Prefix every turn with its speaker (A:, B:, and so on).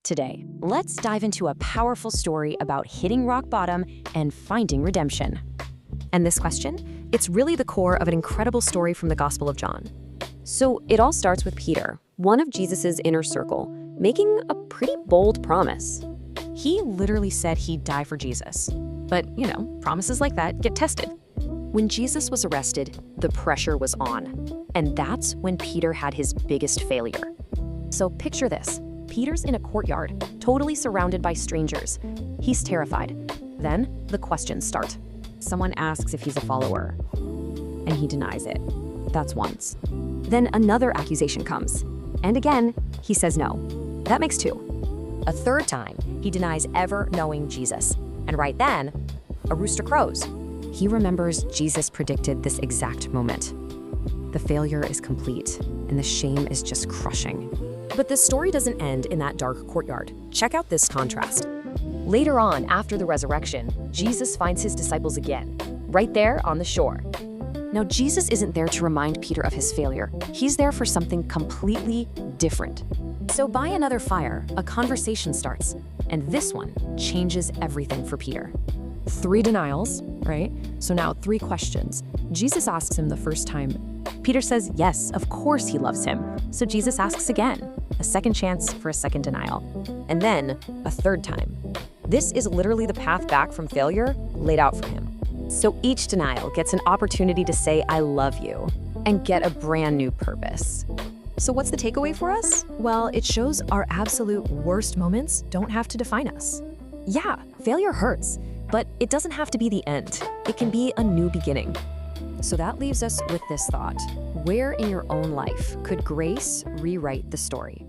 A: Today, let's dive into a powerful story about hitting rock bottom and finding redemption.
B: And this question? It's really the core of an incredible story from the Gospel of John.
A: So it all starts with Peter, one of Jesus's inner circle, making a pretty bold promise. He literally said he'd die for Jesus. But, promises like that get tested. When Jesus was arrested, the pressure was on. And that's when Peter had his biggest failure. So picture this. Peter's in a courtyard, totally surrounded by strangers. He's terrified. Then the questions start. Someone asks if he's a follower, and he denies it. That's once. Then another accusation comes, and again, he says no. That makes two. A third time, he denies ever knowing Jesus. And right then, a rooster crows. He remembers Jesus predicted this exact moment. The failure is complete, and the shame is just crushing. But the story doesn't end in that dark courtyard. Check out this contrast. Later on, after the resurrection, Jesus finds his disciples again, right there on the shore. Now, Jesus isn't there to remind Peter of his failure. He's there for something completely different. So by another fire, a conversation starts, and this one changes everything for Peter. 3 denials, right? So now 3 questions. Jesus asks him the first time. Peter says yes, of course he loves him. So Jesus asks again, a second chance for a second denial. And then a third time. This is literally the path back from failure laid out for him. So each denial gets an opportunity to say, I love you, and get a brand new purpose. So what's the takeaway for us? Well, it shows our absolute worst moments don't have to define us. Yeah, failure hurts, but it doesn't have to be the end. It can be a new beginning. So that leaves us with this thought. Where in your own life could grace rewrite the story?